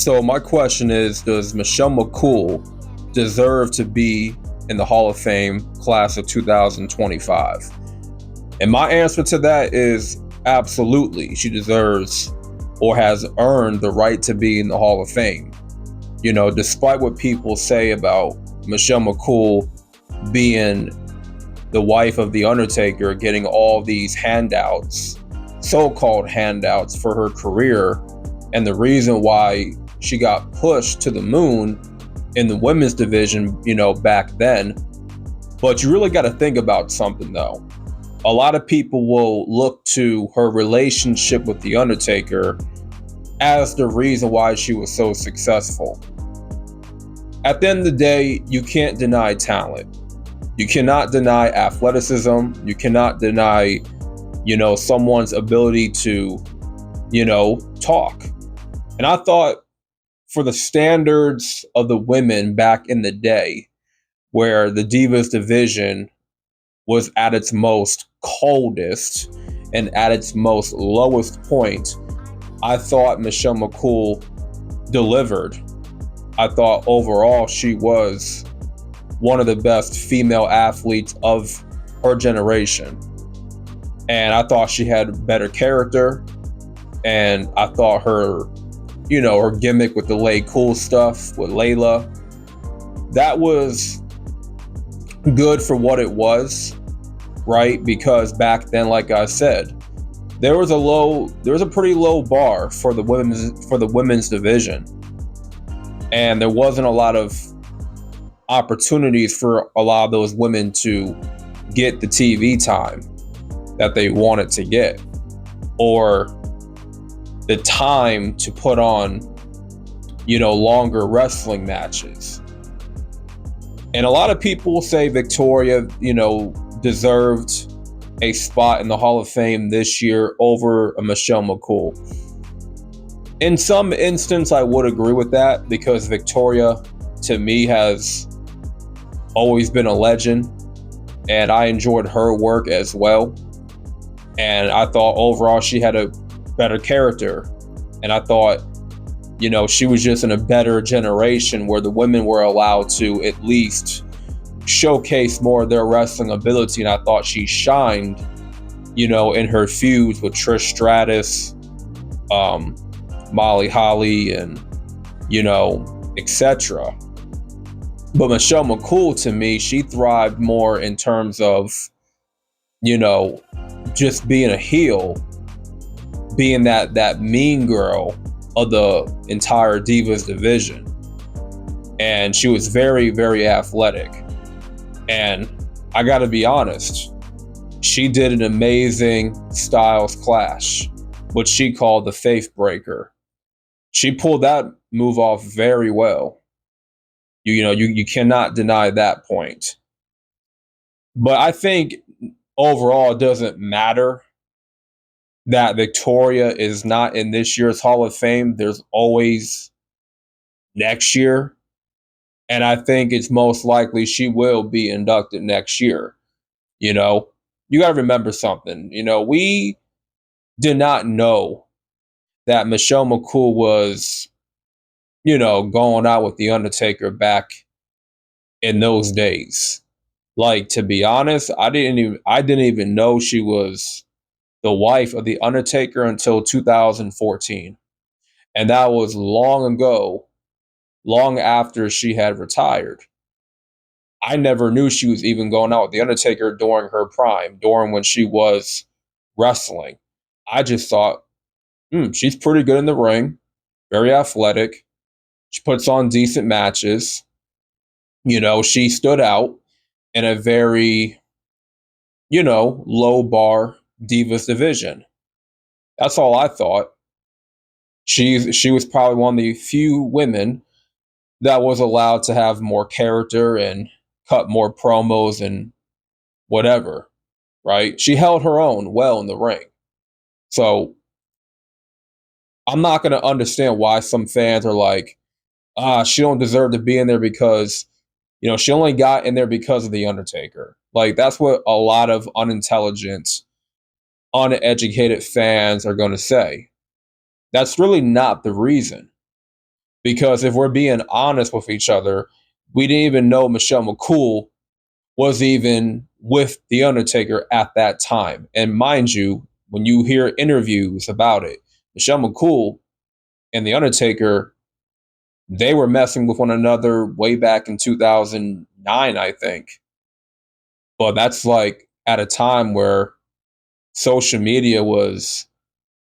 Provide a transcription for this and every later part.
So my question is, does Michelle McCool deserve to be in the Hall of Fame class of 2025? And my answer to that is absolutely. She deserves or has earned the right to be in the Hall of Fame. Despite what people say about Michelle McCool being the wife of The Undertaker, getting all these handouts, so-called handouts for her career, and the reason why she got pushed to the moon in the women's division, back then. But you really got to think about something though. A lot of people will look to her relationship with The Undertaker as the reason why she was so successful. At the end of the day, you can't deny talent. You cannot deny athleticism. You cannot deny, someone's ability to, talk. And I thought for the standards of the women back in the day, where the Divas division was at its most coldest and at its most lowest point, I thought Michelle McCool delivered. I thought overall she was one of the best female athletes of her generation. And I thought she had better character. And I thought her, her gimmick with the Lay Cool stuff with Layla, that was good for what it was, right? Because back then, like I said, there was a pretty low bar for the women's division. And there wasn't a lot of opportunities for a lot of those women to get the TV time that they wanted to get, or the time to put on, longer wrestling matches. And a lot of people say Victoria, deserved a spot in the Hall of Fame this year over a Michelle McCool. In some instance, I would agree with that because Victoria, to me, has always been a legend, and I enjoyed her work as well. And I thought overall she had a better character, and I thought, she was just in a better generation where the women were allowed to at least showcase more of their wrestling ability, and I thought she shined, in her feuds with Trish Stratus, Molly Holly, and etc. But Michelle McCool, to me, she thrived more in terms of, just being a heel, being that mean girl of the entire Divas division. And she was very, very athletic. And I gotta be honest, she did an amazing Styles Clash, which she called the Faith Breaker. She pulled that move off very well. You cannot deny that point. But I think overall it doesn't matter that Victoria is not in this year's Hall of Fame. There's always next year. And I think it's most likely she will be inducted next year. You got to remember something. We did not know that Michelle McCool was, going out with The Undertaker back in those days. Like, to be honest, I didn't even know she was the wife of The Undertaker until 2014. And that was long ago, long after she had retired. I never knew she was even going out with The Undertaker during her prime, during when she was wrestling. I just thought, she's pretty good in the ring, very athletic. She puts on decent matches. She stood out in a very, low bar Divas division. That's all I thought. She was probably one of the few women that was allowed to have more character and cut more promos and whatever, right? She held her own well in the ring. So I'm not going to understand why some fans are like, she don't deserve to be in there because, she only got in there because of The Undertaker. Like, that's what a lot of unintelligent, uneducated fans are going to say. That's really not the reason. Because if we're being honest with each other, we didn't even know Michelle McCool was even with The Undertaker at that time. And mind you, when you hear interviews about it, Michelle McCool and The Undertaker, they were messing with one another way back in 2009, I think. But that's like at a time where social media was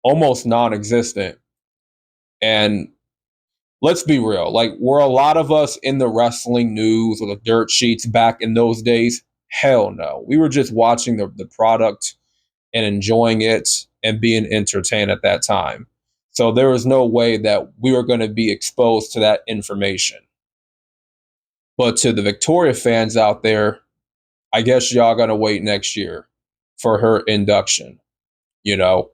almost non existent. And let's be real, like, were a lot of us in the wrestling news or the dirt sheets back in those days? Hell no. We were just watching the product and enjoying it and being entertained at that time. So there was no way that we were going to be exposed to that information. But to the Victoria fans out there, I guess y'all going to wait next year for her induction, you know?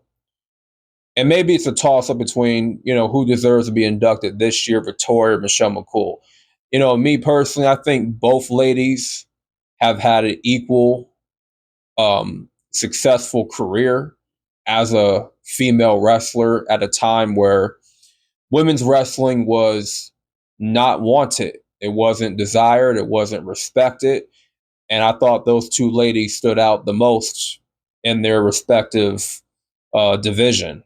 And maybe it's a toss up between, who deserves to be inducted this year, Victoria or Michelle McCool. Me personally, I think both ladies have had an equal successful career as a female wrestler at a time where women's wrestling was not wanted. It wasn't desired. It wasn't respected. And I thought those two ladies stood out the most in their respective division.